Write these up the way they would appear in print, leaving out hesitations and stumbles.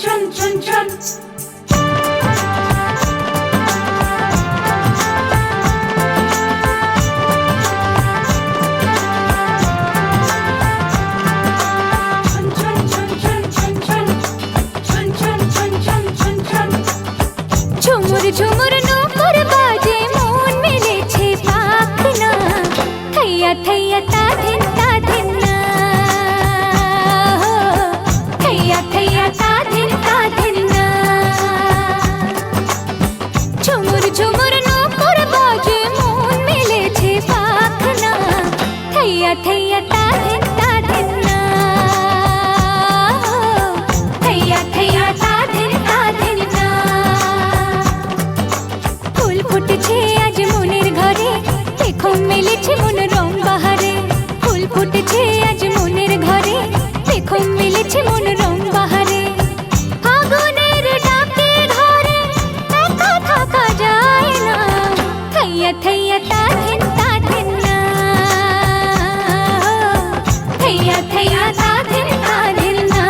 ছন ছন ছন ঝুমুর ঝুমুর নূপুর বাজে মন মেলেছে পাখনা থैया थैया ता धिन ना थैया थैया ता धिन ना ঝুমুর ঝুমুর নূপুর বাজে মন মেলেছে পাখনা थैया थैया ता धिन ना थैया थैया ता धिन ना ফুল ফুটেছে আজ মনের ঘরে দেখো মেলেছে মন রং বাহারে ফুল ফুটেছে আজ মনের ঘরে দেখো মেলেছে মন রং বাহারে আগুনের ডাকে ঘরে একা থাকা যায় না থैया थैया ता धिन ना थैया थैया ता धिन ना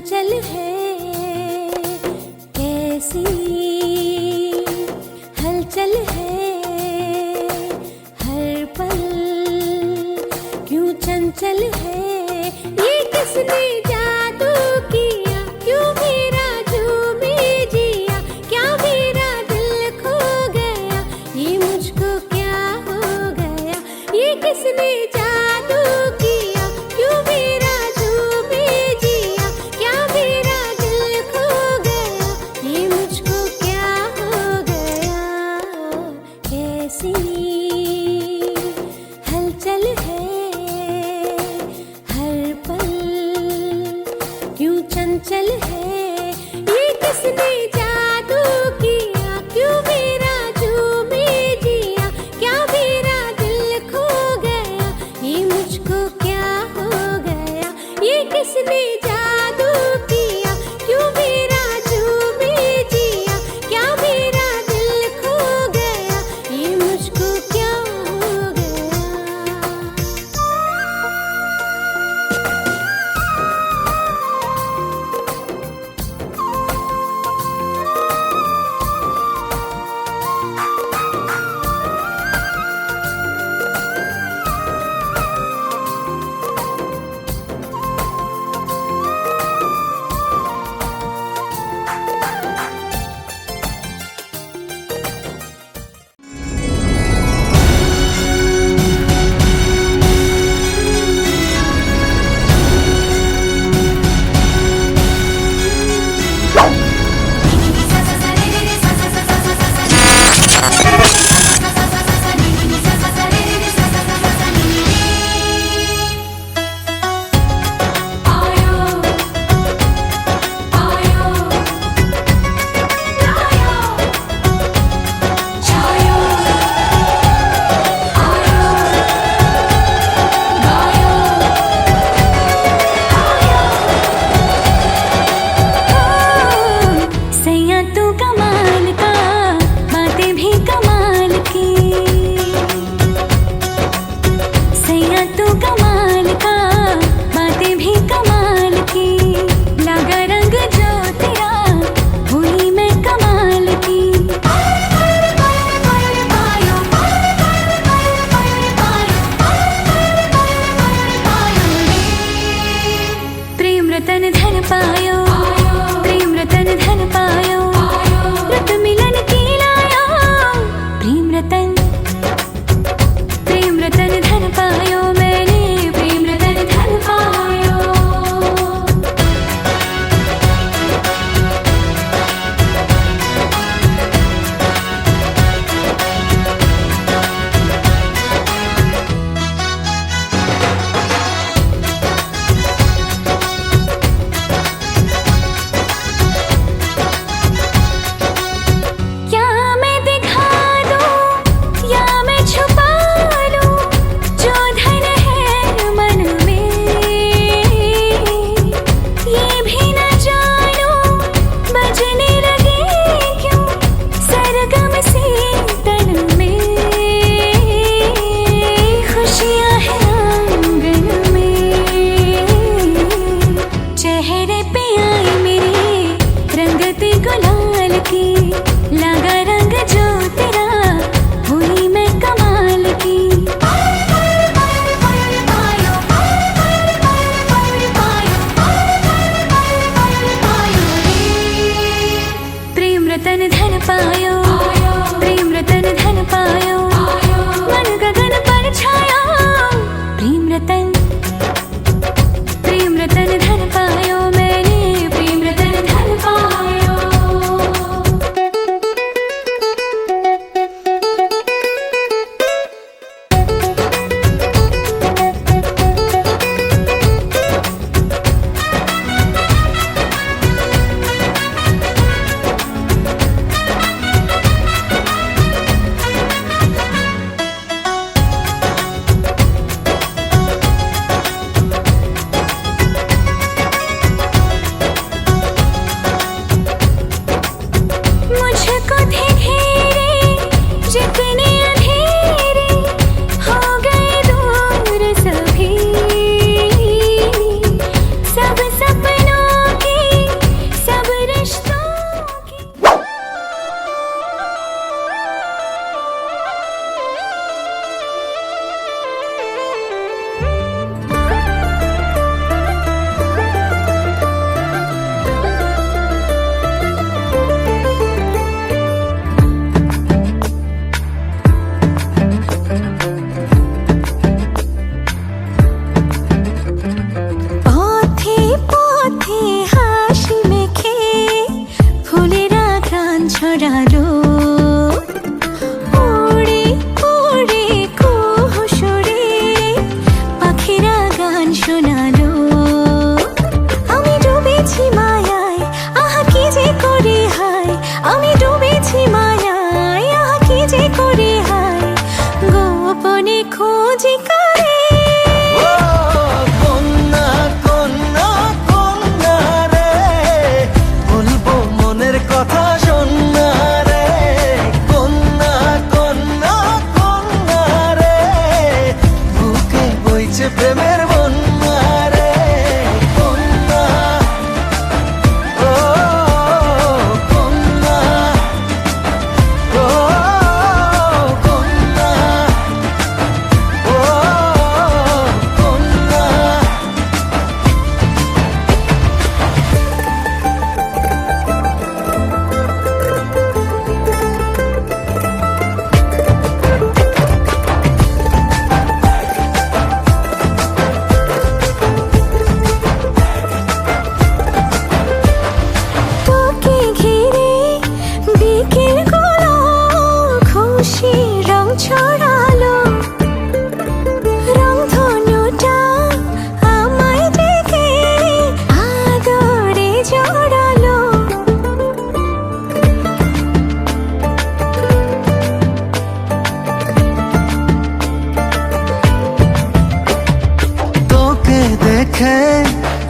चंचल है कैसी हलचल है हर पल क्यों चंचल है ये किसने जादू किया क्यों मेरा झूमे जिया क्या मेरा दिल खो गया ये मुझको क्या हो गया ये किसने जादू किया क्यों मेरा झूमे जिया क्या मेरा दिल खो गया ये मुझको क्या हो गया कैसी हलचल है हर पल क्यों चंचल है ये किसने जादू किया क्यों मेरा झूमे जिया क्या मेरा दिल खो गया ये मुझको क्या हो गया ये किसने जादू किया क्यों मेरा झूमे जिया क्या मेरा दिल खो गया ये मुझको क्या हो गया सैया तू कमाल का बातें भी कमाल की सैया तू कमाल का बातें भी कमाल की लगा रंग जो तेरा हुई मैं कमाल की प्रेम रतन धन पायो प्रेम रतन धन पायो रत मिलन की लाया प्रेम रतन धन पायो मैंने प्रेम रतन धन पायो क्या मैं दिखा दूं या मैं छुपा लूं जो धन है मन में ये भी न जानूं बजने लगे क्यों सरगम से तन में खुशियां हैं आंगन में चेहरे पे आई मेरे रंगत गुलाल की लगा रंग जो तेरा हुई मैं कमाल की प्रेम रतन धन पायो प्रेम रतन धन पायो मन गगन पर छाया प्रेम रतन धन पायो मैंने प्रेम रतन धन पायो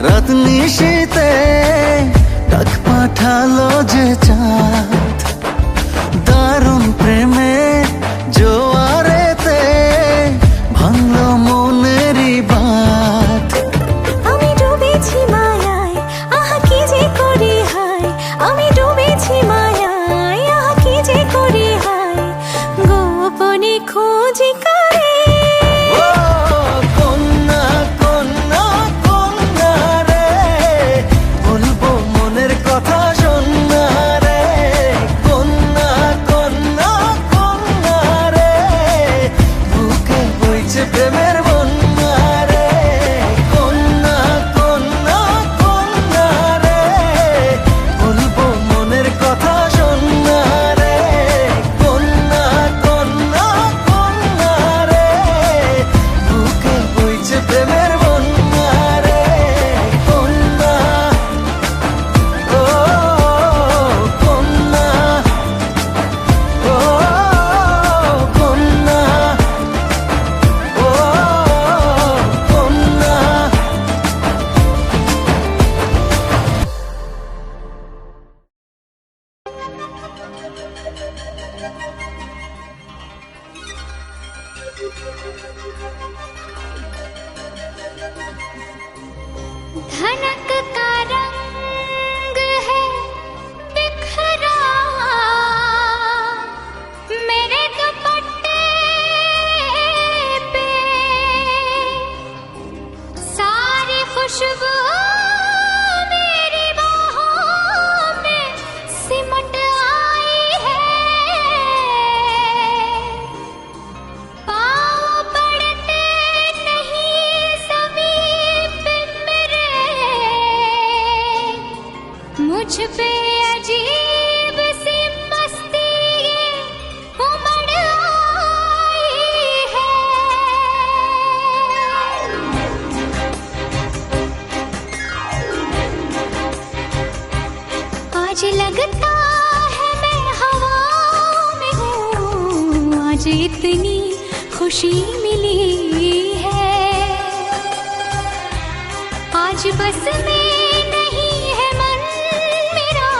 রাত নিশীতে ডাক পাঠালো যে চাঁদ, দারুণ প্রেমে জোয়ারেতে ভাঙলো মনেরই বাঁধ। আমি ডুবেছি মায়ায়, আহা কি যে করি হায়, আমি ডুবেছি মায়ায়, আহা কি যে করি হায়, গোপনে খোঁজি করে। ও কন্যা কন্যা কন্যা রে, বলবো মনের কথা শোনা রে। কন্যা কন্যা কন্যা রে, বুকে বইছে প্রেমের বন্যা রে। কন্যা কন্যা কন্যা রে, বলবো মনের কথা শোনা রে। কন্যা কন্যা কন্যা রে, বুকে বইছে প্রেমের বন্যা রে। কন্যা ও কন্যা ও কন্যা ও কন্যা। धनक का रंग है बिखरा, मेरे दुपट्टे पे सारी खुशबू मेरी बाहों में सिमट आई है। पाँव पड़ते नहीं ज़मीन पे मेरे, मुझ पे अजीब सी मस्ती ये उमड़ आई है। आज लगता है मैं हवा में हूँ, आज इतनी खुशी मिली है, आज बस में नहीं है मन मेरा,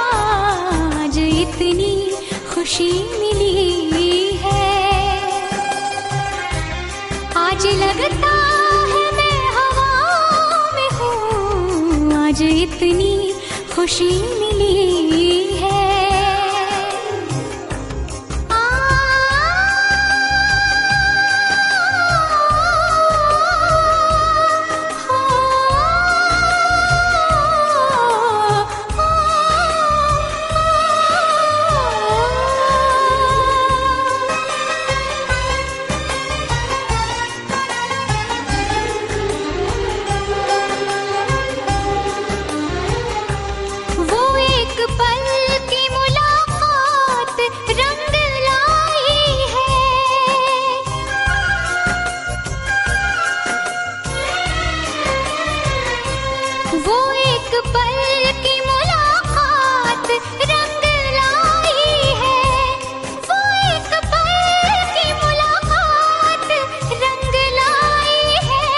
आज इतनी खुशी मिली है। आज लगता है मैं हवा में हूँ, आज इतनी खुशी मिली है। वो एक पल की मुलाकात रंग लाई है, वो एक पल की मुलाकात रंग लाई है, वो एक पल की मुलाकात रंग लाई है।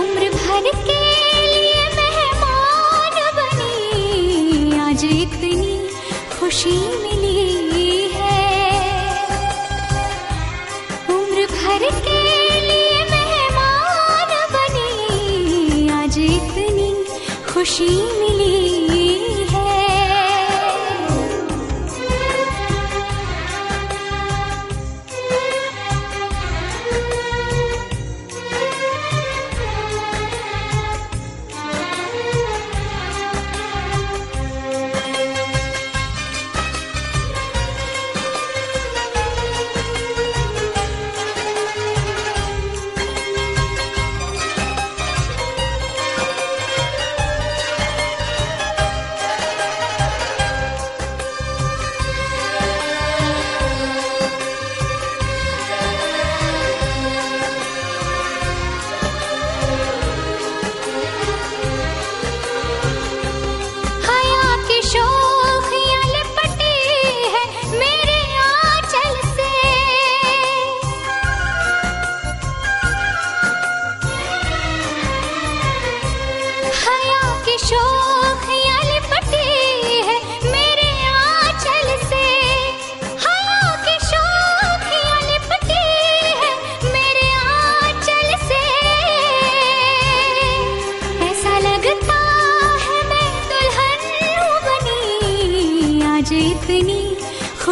उम्र भर के लिए मेहमान बनी, आज इतनी खुशी मिली है। उम्र भर के लिए मेहमान बनी, आज इतनी खुशी मिली है।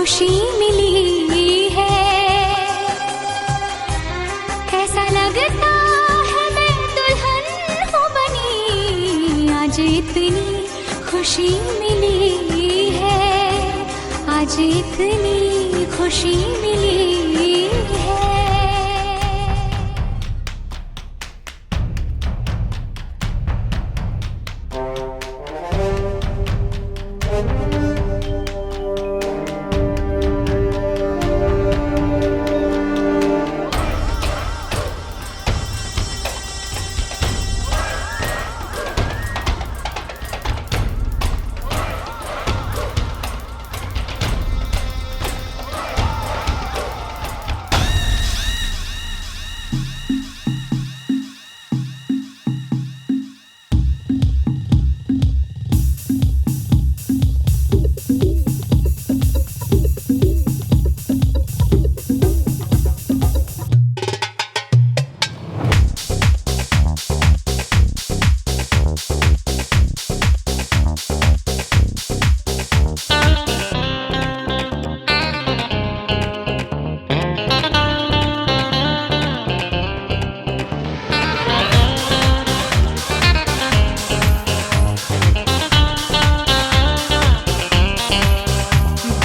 खुशी मिली है। कैसा लगता है मैं दुल्हन हूँ बनी, आज इतनी खुशी मिली है, आज इतनी खुशी मिली है।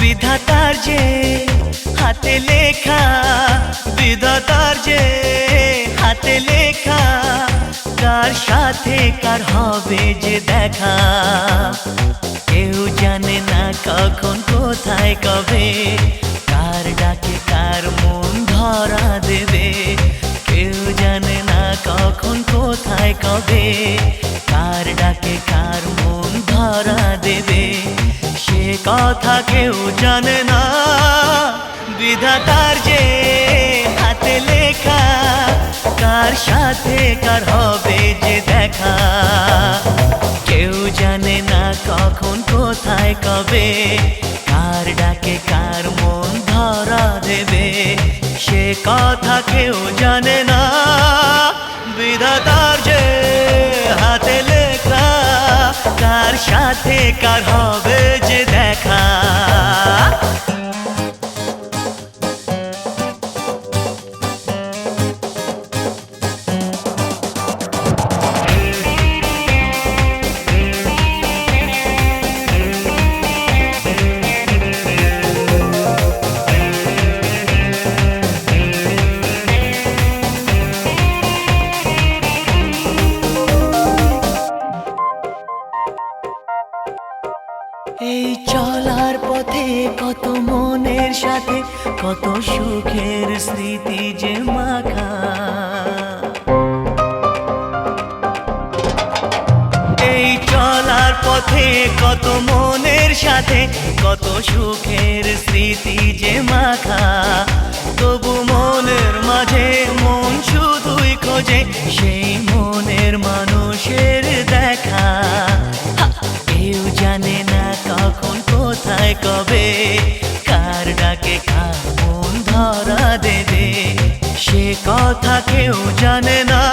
বিধাতার যে হাতে লেখা, বিধাতার যে হাতে লেখা, কার সাথে কার হবে যে দেখা, কেউ জানে না কখন কোথায় কবে, কার ডাকে কার মন ধরা দেবে, কেউ জানে না কখন কোথায় কবে, কার ডাকে কার মন ধরা দেবে, সে কথা কেউ জানে না। বিধাতার যে হাতে লেখা, কার সাথে কার হবে যে দেখা, কেউ জানে না কখন কোথায় কবে, কার ডাকে কার মন ধরা দেবে, সে কথা কেউ জানে না। বিধাতার যে হাতে লেখা, কার সাথে কার হবে যে দেখা। এই চলার পথে কত মনের সাথে কত সুখের স্মৃতি যে মাখা, এই চলার পথে কত মনের সাথে কত সুখের স্মৃতি যে মাখা, তবু মনের মাঝে মন শুধুই খোঁজে সেই মনের মানুষের দেখা, কেউ জানে না কখন কোথায় কবে, কার ডাকে কার মন ধরা দেবে, সে কথা কেউ জানে না।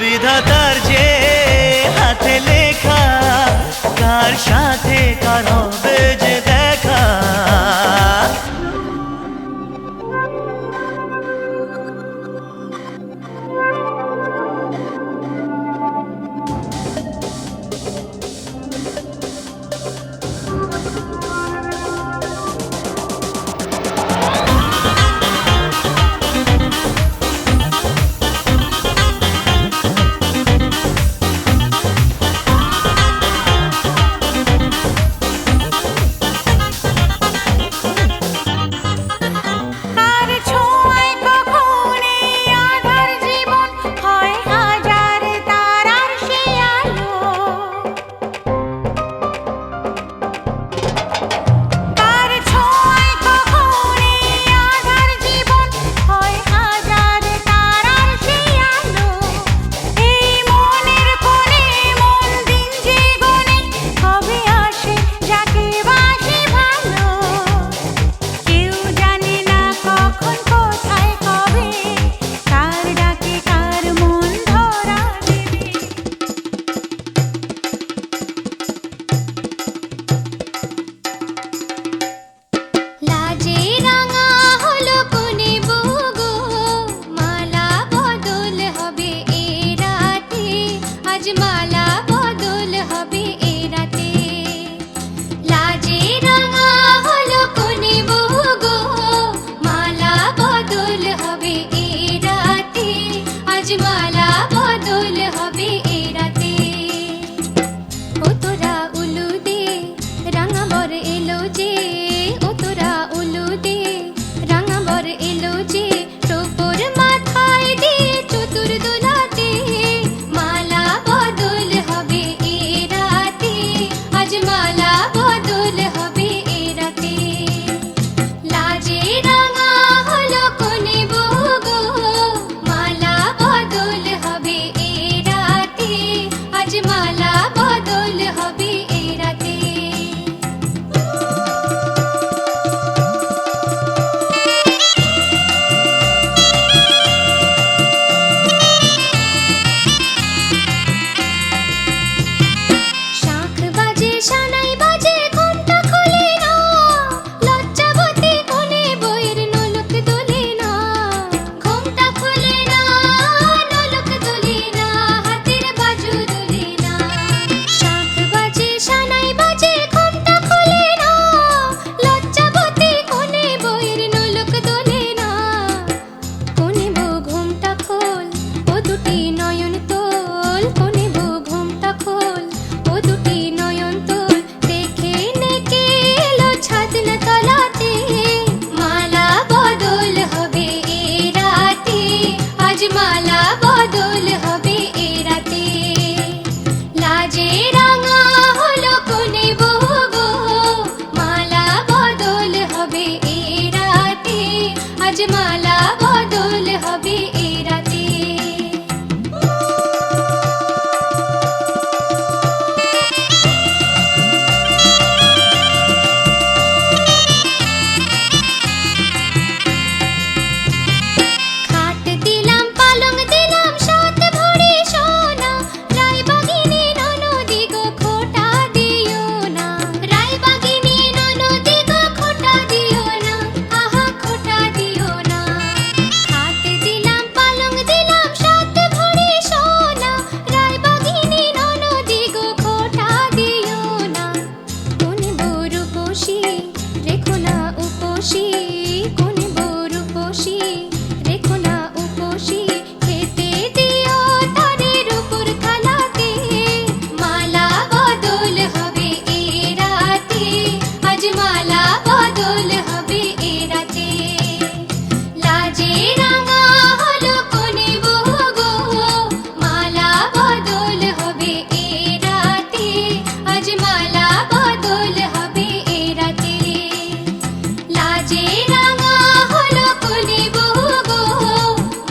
বিধাতার যে হাতে লেখা, কার সাথে কার হবে যে দেখা। আজ মালা বদল হবে এ রাতে। লাজে রাঙা হলো কোনে বউ গো, মালা বদল হবে এ রাতে, আজ মালা বদল হবে এ রাতে। ও তোরা উলু দে রাঙা বর এলো যে, ও তোরা উলু দে রাঙা বর এলো যে, টোপর মাথায় দিয়ে চতুর দোলাতে, মালা বদল হবে এ রাতে, আজ মালা বদল হবে এ রাতে। লাজে রাঙা হলো কোনে বউ গো, মালা বদল হবে এ রাতে, আজ মালা বদল হবে এ রাতে। শাঁখ বাজে সানাই বাজে ঘন্টা খোলে না, লজ্জাবতী কোনে বইয়ের নোলক দোলে না। ঘোমটা খোলে না, নোলক দোলে না, হাতের বাজু দোলে না। শাঁখ বাজে সানাই বাজে ঘন্টা খোলে না, লজ্জাবতী কোনে বইয়ের নোলক দোলে না। কোনে বউ ঘোমটা খোল, ও দুটি নয়ন তোল, কোনে বউ ঘোমটা খোল, ও দুটি নয়ন তোল, দেখে নেকে এলো ছাদনা তলাতে, মালা বদল হবে এ রাতে, আজ মালা বদল হবে এ রাতে। লাজে রাঙা হলো কোনে বউ গো, মালা বদল হবে এ রাতে, আজ মালা বদল হবে এ রাতে। খাট দিলাম পালং দিলাম সাত ভরি সোনা, রায়বাগিনী ননদি গো খোটা দিও না, রায়বাগিনী ননদি গো খোটা দিও না, আহা খোটা দিও না। খাট দিলাম পালং দিলাম সাত ভরি সোনা, রায়বাগিনী ননদি গো খোটা দিও না। কোনে বউ রূপসী রেখো না উপসী, কোনে বউ রূপসী রেখো না উপসী, খেতে দিও তারে রূপোর থালাতে, মালা বদল হবে এ রাতে, আজ মালা বদল হবে এ রাতে। লাজে রাঙা হলো কোনে বউ গো, মালা বদল হবে এ রাতে, আজ মালা বদল হবে এ রাতে। লাজে রাঙা হলো কোনে বউ গো,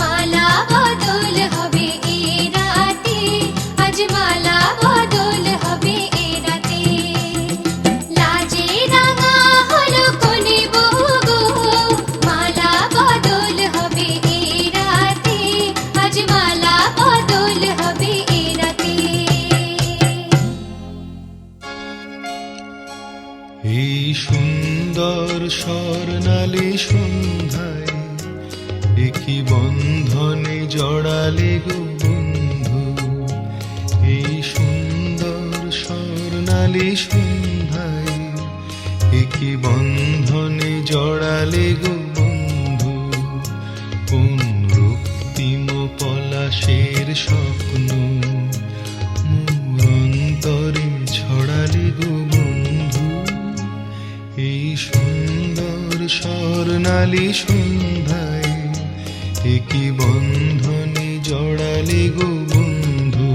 মালা বদল হবে এ রাতে, আজ মালা বদল হবে এ রাতে। লাজে রাঙা হলো কোনে বউ গো, মালা বদল হবে এ রাতে, আজ মালা বদল হবে এ রাতে। এই সুন্দর স্বর্ণালী সন্ধ্যায় একই বন্ধনে জড়ালে গো বন্ধু। এই সুন্দর স্বর্ণালী সন্ধ্যায় একই বন্ধনে জড়ালে গো বন্ধু। কোন রক্তিম পলাশের স্বপ্ন মোর অন্তরে ছড়ালে গো বন্ধু। এই সুন্দর স্বর্ণালী সন্ধ্যায় একই বন্ধনে জড়ালে গো বন্ধু।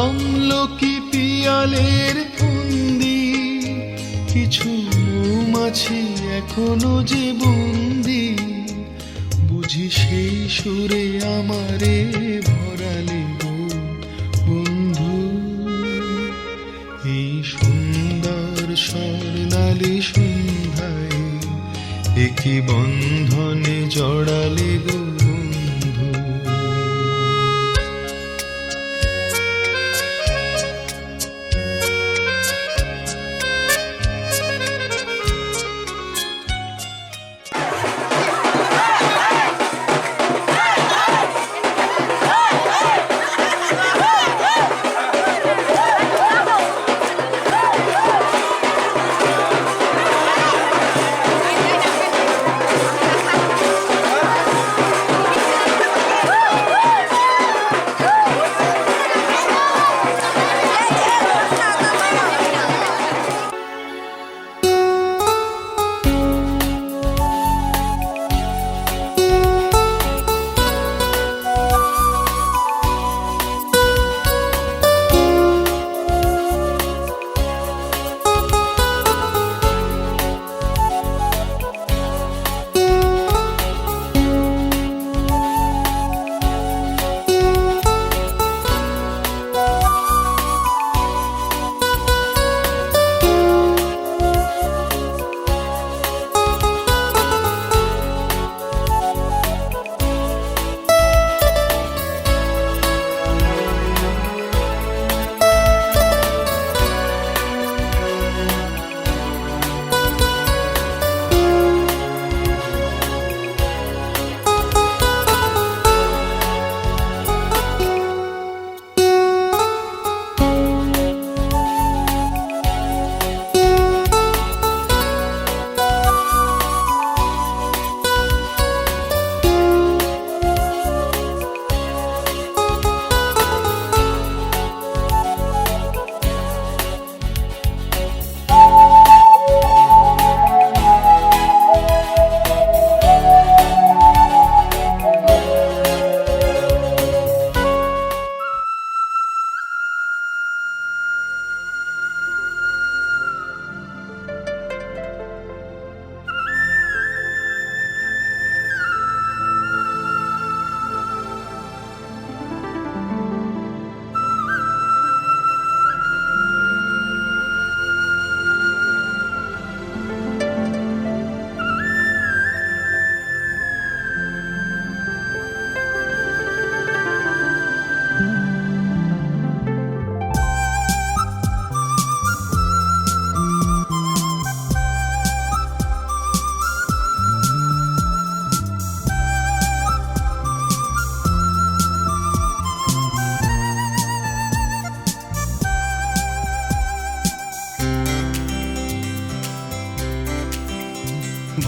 আমলকি পিয়ালের ফন্দি কিছু মৌমাছি এখনো যে বন্দি, বুঝি সেই সুরে আমারে ভরালে গো বন্ধু। এই সুন্দর স্বর্ণালী সন্ধ্যায় একই বন্ধনে জড়ালে গো বন্ধু।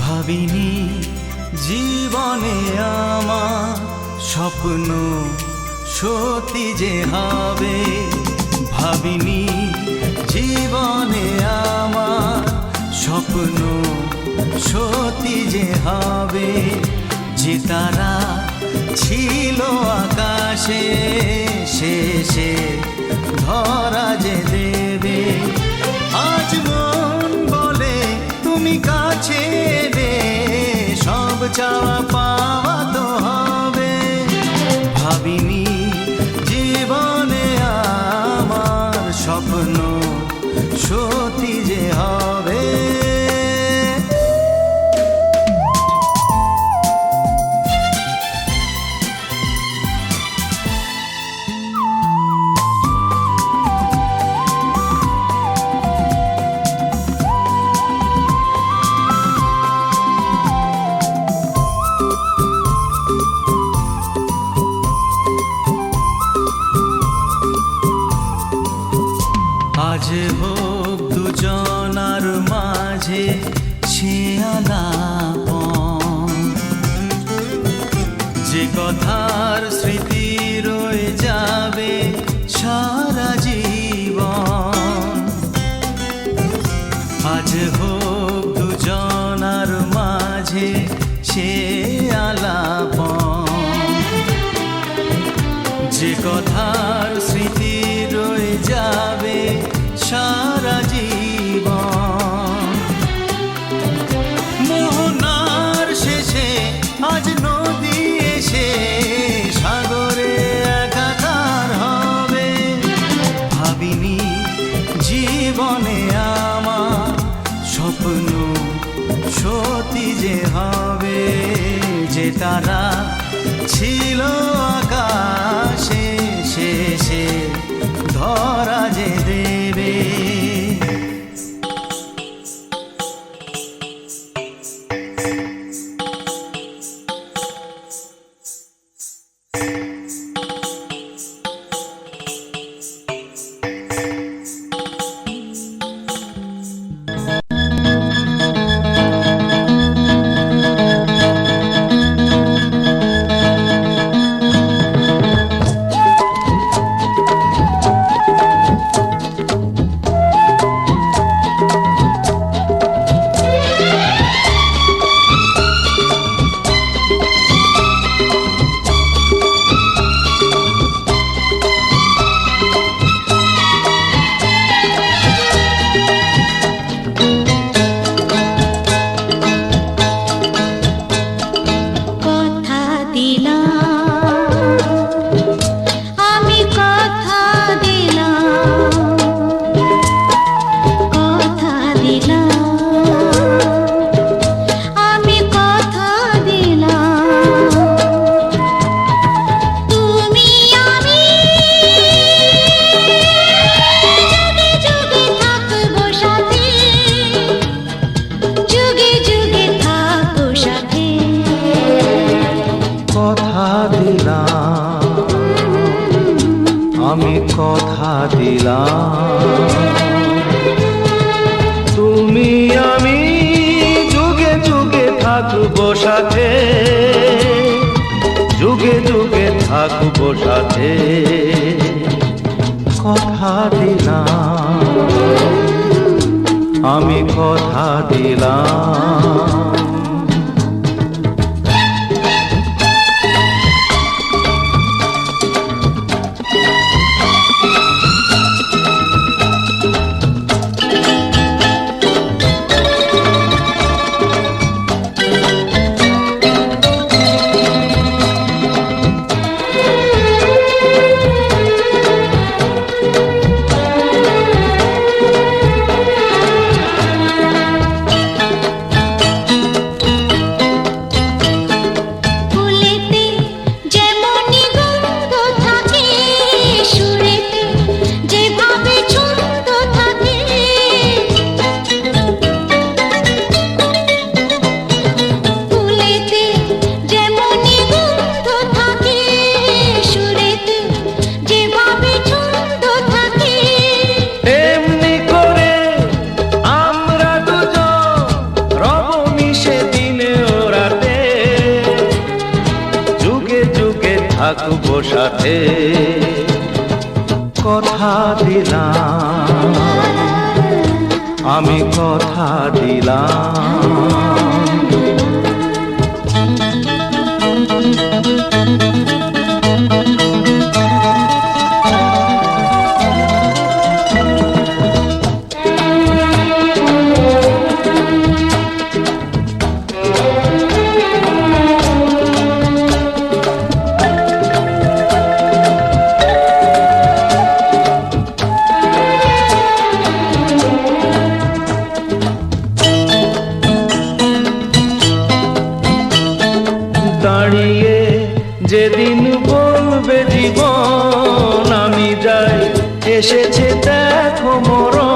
ভাবিনি জীবনে আমার স্বপ্ন সত্যি যে হবে, ভাবিনি জীবনে আমার স্বপ্ন সত্যি যে হবে, যে তারা ছিল আকাশে শেষে ধরা যে দেবে। আজ মন বলে তুমি কাছে এলে সব চাওয়া পাওয়া তো হবে, ভাবিনি জীবনে আমার স্বপ্ন সত্যি যে হবে। আজ হোক দুজনার মাঝে সে আলাপন, যে কথার স্মৃতি রয়ে যাবে সারা জীবন। আজ হোক দুজনার মাঝে সে আলাপন, যে কথার স্মৃতি রয়ে যাবে সারা জীবন। মোহনার শেষে আজ নদী এসে সাগরে একাকার হবে, ভাবিনি জীবনে আমার হবে যে তারা ছিল আকাশে, শেষে ধরা যে দেবে। আমি কথা দিলাম, তুমি আমি যুগে যুগে থাকবো সাথে, যুগে যুগে থাকবো সাথে। কথা দিলাম, আমি কথা দিলাম। থাকবো সাথে, কথা দিলাম, আমি কথা দিলাম। দাঁড়িয়ে যেদিন বলবে জীবন আমি যাই, এসেছে দেখো মরণ।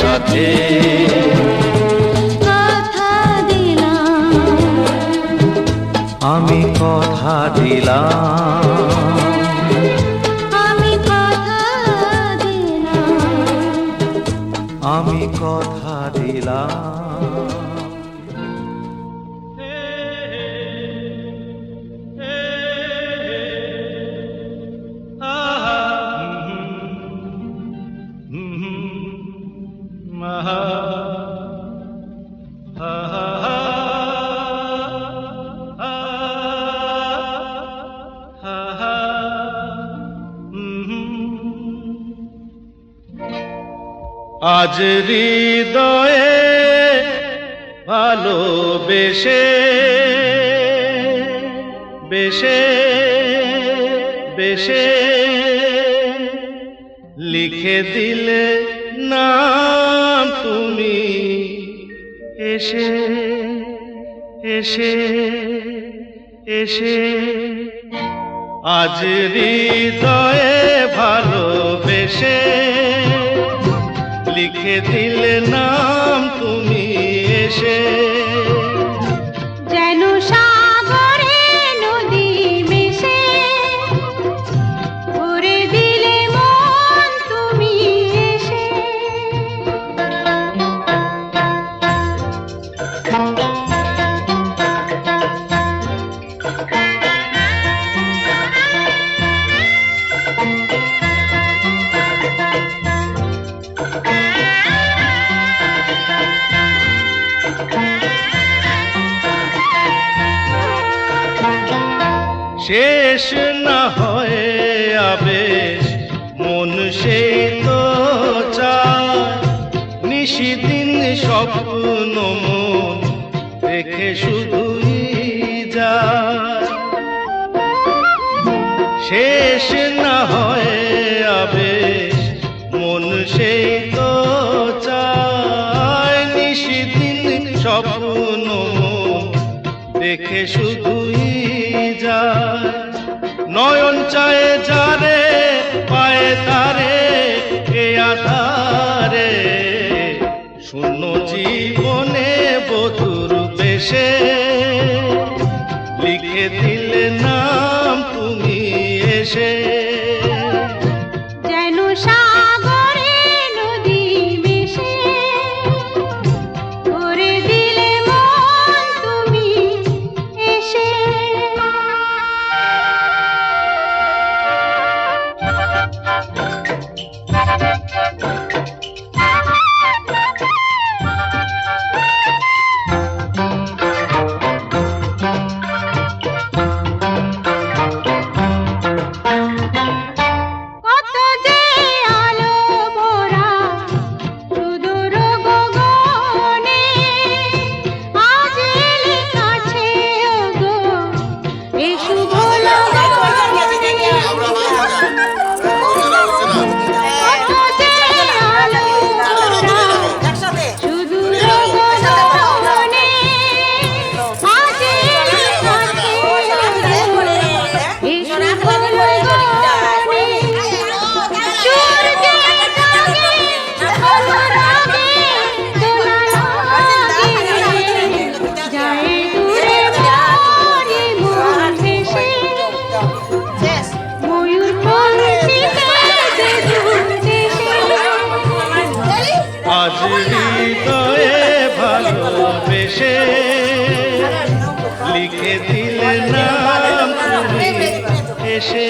সাথে কথা দিলাম, আমি কথা দিলাম, আমি কথা দিলাম, আমি কথা দিলাম। আজ হৃদয়ে ভালোবেসে বেশে বেশে লিখে দিলে নাম তুমি এসে এসে এসে আজ হৃদয়ে ভালোবেসে লিখে দিলে নাম তুমি এসে যেন সাগরে নদী মিশে ভরে দিলে মন তুমি এসে শেষ না হয় আবেশ মন সেই তো চায় নিশিদিন স্বপ্ন মন দেখে শুধুই যায় শেষ না হয় আবেশ মন সেই তো চায় নিশিদিন স্বপ্ন মন দেখে শুধুই যায় নয়ন চায় যারে পায়ে তারে এ আধারে শূন্য জীবনে বধুর বেশে লিখে দিলে নাম তুমি এসে যেন সাগরে নদী মিশে ভরে দিলে মন তুমি এসে কত যে আলো ভরা সুদূর গগনে আজ এলে কাছে ওগো এই শুভ লগনে কত যে আলো ভরা সুদূর গগনে আজ এলে কাছে ওগো এই শুভ লগনে আজ হৃদয়ে ভালোবেসে লিখে দিলে নাম তুমি এসে